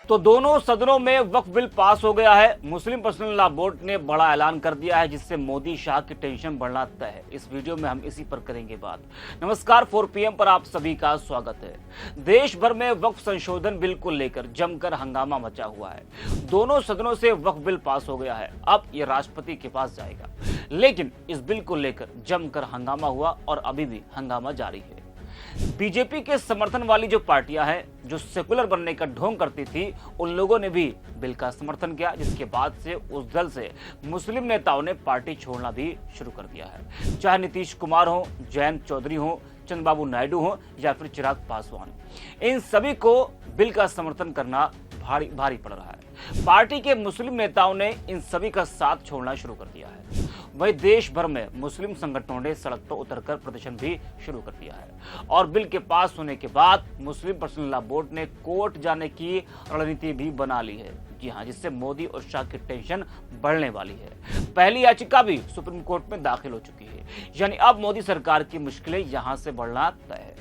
तो दोनों सदनों में वक्फ बिल पास हो गया है। मुस्लिम पर्सनल लॉ बोर्ड ने बड़ा ऐलान कर दिया है, जिससे मोदी शाह की टेंशन बढ़ना तय है। इस वीडियो में हम इसी पर करेंगे बात। नमस्कार, 4 PM पर आप सभी का स्वागत है। देश भर में वक्फ संशोधन बिल को लेकर जमकर हंगामा मचा हुआ है। दोनों सदनों से वक्फ बिल पास हो गया है, अब ये राष्ट्रपति के पास जाएगा। लेकिन इस बिल को लेकर जमकर हंगामा हुआ और अभी भी हंगामा जारी है। बीजेपी के समर्थन वाली जो पार्टियां हैं, जो सेकुलर बनने का ढोंग करती थी, उन लोगों ने भी बिल का समर्थन किया, जिसके बाद से उस दल से मुस्लिम नेताओं ने पार्टी छोड़ना भी शुरू कर दिया है। चाहे नीतीश कुमार हो, जयंत चौधरी हो, चंद्रबाबू नायडू हो या फिर चिराग पासवान, इन सभी को बिल का समर्थन करना भारी पड़ रहा है। पार्टी के मुस्लिम नेताओं ने इन सभी का साथ छोड़ना शुरू कर दिया है। वहीं देश भर में मुस्लिम संगठनों ने सड़क पर उतरकर प्रदर्शन भी शुरू कर दिया है और बिल के पास होने के बाद मुस्लिम पर्सनल लॉ बोर्ड ने कोर्ट जाने की रणनीति भी बना ली है। जी हां, जिससे मोदी और शाह की टेंशन बढ़ने वाली है। पहली याचिका भी सुप्रीम कोर्ट में दाखिल हो चुकी है, यानी अब मोदी सरकार की मुश्किलें यहां से बढ़ना तय है।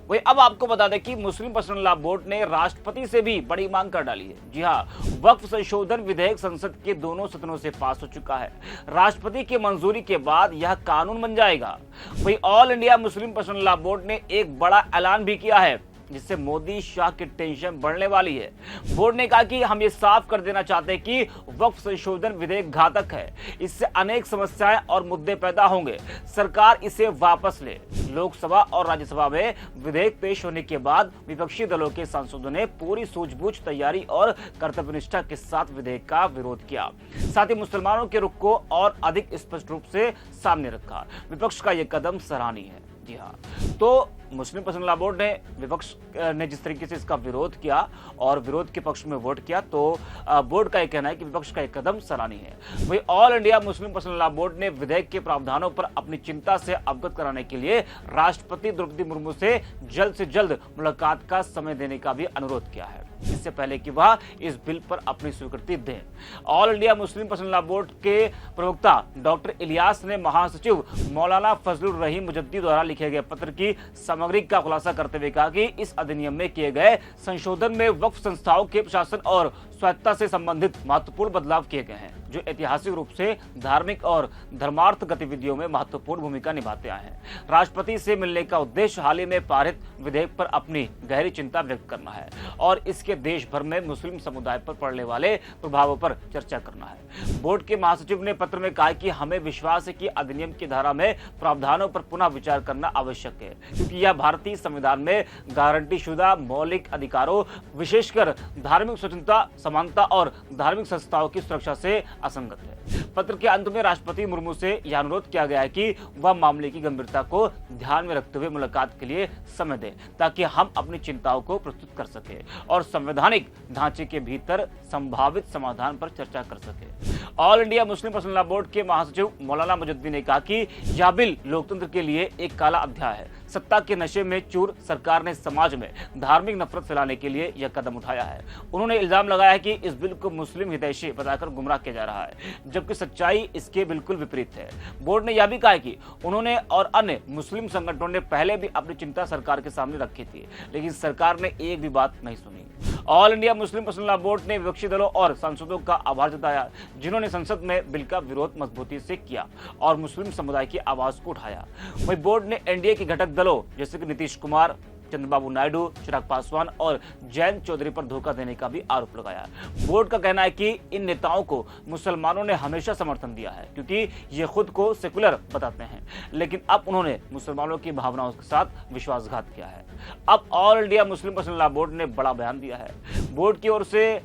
वही अब आपको बता दें कि मुस्लिम पर्सनल लॉ बोर्ड ने राष्ट्रपति से भी बड़ी मांग कर डाली है। जी हां, वक्फ संशोधन विधेयक संसद के दोनों सदनों से पास हो चुका है। राष्ट्रपति की मंजूरी के बाद यह कानून बन जाएगा। वही all India Muslim personal law board ने एक बड़ा ऐलान भी किया है, जिससे मोदी शाह की टेंशन बढ़ने वाली है। बोर्ड ने कहा कि हम ये साफ कर देना चाहते हैं कि वक्फ संशोधन विधेयक घातक है, इससे अनेक समस्याएं और मुद्दे पैदा होंगे। सरकार इसे वापस ले। लोकसभा और राज्यसभा में विधेयक पेश होने के बाद विपक्षी दलों के सांसदों ने पूरी सूझबूझ, तैयारी और कर्तव्यनिष्ठा के साथ विधेयक का विरोध किया। साथ ही मुसलमानों के रुख को और अधिक स्पष्ट रूप से सामने रखा। विपक्ष का यह कदम सराहनीय है। जी हाँ, तो मुस्लिम पर्सनल लॉ बोर्ड ने विपक्ष ने जिस तरीके से इसका विरोध किया और विरोध के पक्ष में वोट किया, तो बोर्ड का यह कहना है कि विपक्ष का एक कदम सराहनीय है। वही all India Muslim personal law board ने विधेयक के प्रावधानों पर अपनी चिंता से अवगत कराने के लिए राष्ट्रपति द्रौपदी मुर्मू से जल्द मुलाकात का समय देने का भी अनुरोध किया है, इससे पहले कि वह इस बिल पर अपनी स्वीकृति दें। All India Muslim personal law board के प्रवक्ता डॉक्टर इलियास ने महासचिव मौलाना फजलुर रहीम मुजद्दी द्वारा लिखे गए पत्र की सामग्री का खुलासा करते हुए कहा कि इस अधिनियम में किए गए संशोधन में वक्फ संस्थाओं के प्रशासन और स्वायत्तता से संबंधित महत्वपूर्ण बदलाव किए गए हैं, जो ऐतिहासिक रूप से धार्मिक और धर्मार्थ गतिविधियों में महत्वपूर्ण भूमिका निभाते आए हैं। राष्ट्रपति से मिलने का उद्देश्य हाल ही में पारित विधेयक पर अपनी गहरी चिंता व्यक्त करना है और इसके देश भर में मुस्लिम समुदाय पर पड़ने वाले प्रभावों पर चर्चा करना है। बोर्ड के महासचिव ने पत्र में कहा कि हमें विश्वास है कि अधिनियम की धारा में प्रावधानों पर पुनः विचार करना आवश्यक है, क्योंकि यह भारतीय संविधान में गारंटी शुदा मौलिक अधिकारों, विशेषकर धार्मिक स्वतंत्रता, समानता और धार्मिक संस्थाओं की सुरक्षा से असंगत है। पत्र के अंत में राष्ट्रपति मुर्मू से यह अनुरोध किया गया है कि वह मामले की गंभीरता को ध्यान में रखते हुए मुलाकात के लिए समय दें, ताकि हम अपनी चिंताओं को प्रस्तुत कर सके और संवैधानिक ढांचे के भीतर संभावित समाधान पर चर्चा कर सके। All India Muslim personal law board के महासचिव मौलाना मुजद्दी ने कहा कि यह बिल लोकतंत्र के लिए एक काला अध्याय है। सत्ता के नशे में चूर सरकार ने समाज में धार्मिक नफरत फैलाने के लिए यह कदम उठाया है। उन्होंने इल्जाम लगाया है कि इस बिल को मुस्लिम हितैषी बताकर गुमराह किया जा रहा है, जबकि सच्चाई इसके बिल्कुल विपरीत है। बोर्ड ने यह भी कहा कि उन्होंने और अन्य मुस्लिम संगठनों ने पहले भी अपनी चिंता सरकार के सामने रखी थी, लेकिन सरकार ने एक भी बात नहीं सुनी। All India Muslim personal law board ने विपक्षी दलों और सांसदों का आभार जताया, जिन्होंने संसद में बिल का विरोध मजबूती से किया और मुस्लिम समुदाय की आवाज को उठाया। वहीं बोर्ड ने एनडीए के घटक दलों जैसे कि नीतीश कुमार, चंद्रबाबू नायडू, चिराग पासवान और जयंत चौधरी पर धोखा देने का भी आरोप लगाया। बोर्ड का कहना है कि इन नेताओं को मुसलमानों ने हमेशा समर्थन दिया है, क्योंकि ये खुद को सेकुलर बताते हैं, लेकिन अब उन्होंने मुसलमानों की भावनाओं के साथ विश्वासघात किया है। अब all India Muslim personal law board ने बड़ा बयान दिया है। बोर्ड की ओर से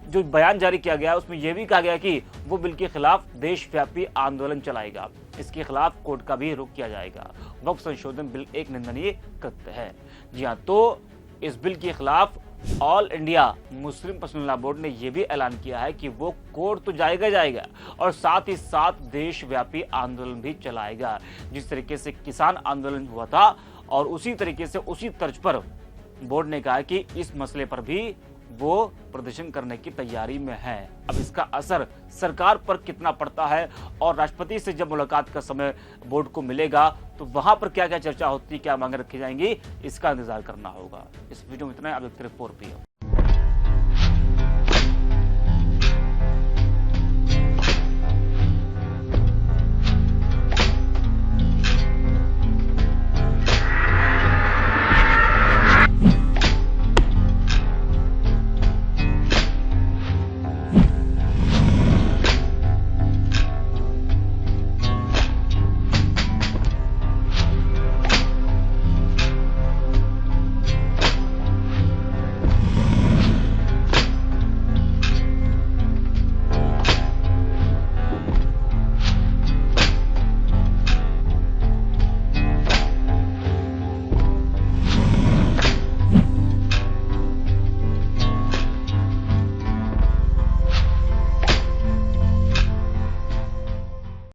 जो बयान जारी किया गया, उसमें यह भी कहा गया कि वो बिल के खिलाफ देशव्यापी आंदोलन चलाएगा। इसके खिलाफ कोर्ट का भी रुख किया जाएगा। वक्फ संशोधन बिल एक निंदनीय कृत्य है। जी हाँ, तो इस बिल के खिलाफ all India Muslim personal law board ने यह भी ऐलान किया है कि वो कोर्ट तो जाएगा और साथ ही साथ देशव्यापी आंदोलन भी चलाएगा। जिस तरीके से किसान आंदोलन हुआ था और उसी तरीके से उसी तर्ज पर बोर्ड ने कहा कि इस मसले पर भी वो प्रदर्शन करने की तैयारी में है। अब इसका असर सरकार पर कितना पड़ता है और राष्ट्रपति से जब मुलाकात का समय बोर्ड को मिलेगा तो वहां पर क्या क्या चर्चा होती है, क्या मांगे रखी जाएंगी, इसका इंतजार करना होगा। इस वीडियो में इतना है। अब 4 PM